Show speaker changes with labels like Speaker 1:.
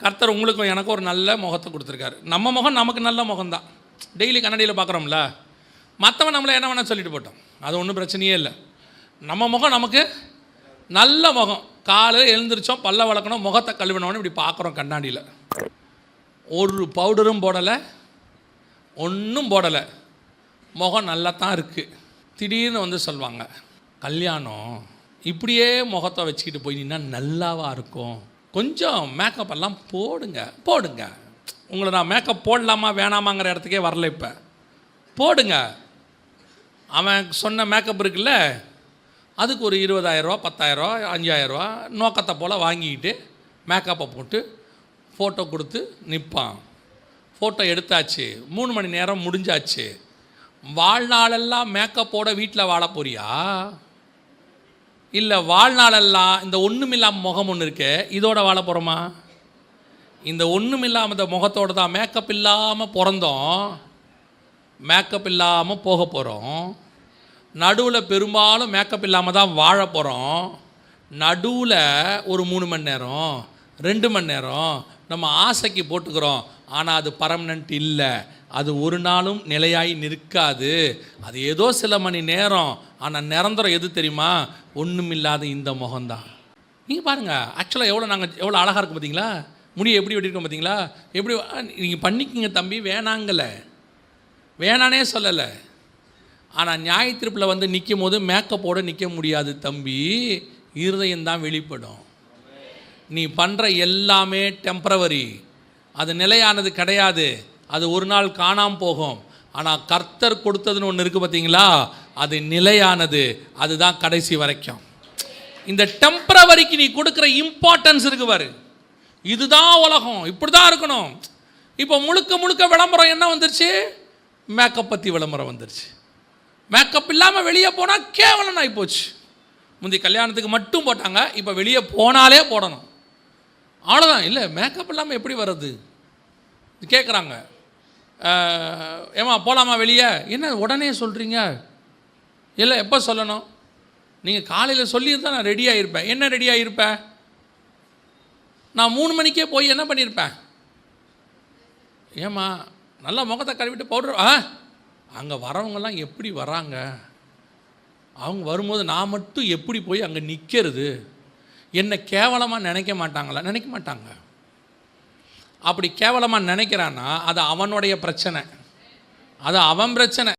Speaker 1: கர்த்தர் உங்களுக்கும் எனக்கும் ஒரு நல்ல முகத்தை கொடுத்துருக்காரு. நம்ம முகம் நமக்கு நல்ல முகம்தான். டெய்லி கண்ணாடியில் பார்க்குறோம்ல, மற்றவன் நம்மளை என்ன வேணால் சொல்லிட்டு போட்டோம், அது ஒன்றும் பிரச்சனையே இல்லை. நம்ம முகம் நமக்கு நல்ல முகம். காலையில் எழுந்திரிச்சோம், பல்ல வளர்க்கணும், முகத்தை கழுவினோன்னு இப்படி பார்க்குறோம் கண்ணாடியில். ஒரு பவுடரும் போடலை, ஒன்றும் போடலை, முகம் நல்லா தான் இருக்குது. திடீர்னு வந்து சொல்லுவாங்க, கல்யாணம் இப்படியே முகத்தை வச்சுக்கிட்டு போய் நின்னா நல்லாவா இருக்கும், கொஞ்சம் மேக்கப் எல்லாம் போடுங்க. உங்களை நான் மேக்கப் போடலாமா வேணாமாங்கிற இடத்துக்கே வரல. இப்போ போடுங்க. அவன் சொன்ன மேக்கப் இருக்குல்ல, அதுக்கு ஒரு 20,000 10,000 5,000 நோக்கத்தை போல் வாங்கிக்கிட்டு மேக்கப்பை போட்டு ஃபோட்டோ கொடுத்து நிற்பான். ஃபோட்டோ எடுத்தாச்சு, 3 மணி நேரம் முடிஞ்சாச்சு. வாழ்நாளெல்லாம் மேக்கப்போட வீட்டில் வாழ போறியா, இல்லை வாழ்நாளெல்லாம் இந்த ஒன்றுமில்லாமல் முகம் ஒன்று இருக்கு இதோட வாழ போகிறோமா? இந்த ஒன்றுமில்லாமல் இந்த முகத்தோடு தான் மேக்கப் இல்லாமல் பிறந்தோம், மேக்கப் இல்லாமல் போக போகிறோம். நடுவில் பெரும்பாலும் மேக்கப் இல்லாமல் தான் வாழ போகிறோம். நடுவில் ஒரு 3 மணி நேரம் 2 மணி நேரம் நம்ம ஆசைக்கு போட்டுக்கிறோம். ஆனால் அது பர்மனெண்ட் இல்லை, அது ஒரு நாளும் நிலையாகி நிற்காது. அது ஏதோ சில மணி நேரம். ஆனால் நிரந்தரம் எது தெரியுமா? ஒன்றுமில்லாத இந்த முகம்தான். நீங்கள் பாருங்கள், ஆக்சுவலாக எவ்வளோ அழகாக இருக்குது பார்த்தீங்களா? முடியை எப்படி வெட்டியிருக்கோம் பார்த்தீங்களா? எப்படி நீங்கள் பண்ணிக்கிங்க தம்பி, வேணானே சொல்லலை. ஆனால் நியாய தீர்ப்பில் வந்து நிற்கும் போது மேக்கப்போடு நிற்க முடியாது தம்பி, இருதயம்தான் வெளிப்படும். நீ பண்ணுற எல்லாமே டெம்பரவரி, அது நிலையானது கிடையாது, அது ஒரு நாள் காணாமல் போகும். ஆனால் கர்த்தர் கொடுத்ததுன்னு ஒன்று இருக்குது பார்த்தீங்களா, அது நிலையானது, அதுதான் கடைசி வரைக்கும். இந்த டெம்பரவரிக்கு நீ கொடுக்குற இம்பார்ட்டன்ஸ் இருக்கு பாரு, இதுதான் உலகம், இப்படி தான் இருக்கணும். இப்போ முழுக்க விளம்பரம் என்ன வந்துருச்சு? மேக்கப் பற்றி விளம்பரம் வந்துருச்சு. மேக்கப் இல்லாமல் வெளியே போனால் கேவலம் ஆகி போச்சு. முந்தி கல்யாணத்துக்கு மட்டும் போட்டாங்க, இப்போ வெளியே போனாலே போடணும், அவ்வளோதான். இல்லை மேக்கப் இல்லாமல் எப்படி வர்றது கேட்குறாங்க. ஏமா போகலாமா வெளியே? என்ன உடனே சொல்கிறீங்க? இல்லை, எப்போ சொல்லணும்? நீங்கள் காலையில் சொல்லியிருந்தால் நான் ரெடியாக இருப்பேன். என்ன ரெடியாக இருப்பேன்? நான் 3 மணிக்கே போய் என்ன பண்ணியிருப்பேன்? ஏம்மா நல்லா முகத்தை கழுவிட்டு பவுடர். அங்கே வரவங்கெல்லாம் எப்படி வராங்க, அவங்க வரும்போது நான் மட்டும் எப்படி போய் அங்கே நிற்கிறது? என்னை கேவலமாக நினைக்க மாட்டாங்களா? நினைக்க மாட்டாங்க. அப்படி கேவலமாக நினைக்கிறான்னா அது அவனுடைய பிரச்சனை, அது அவன் பிரச்சனை.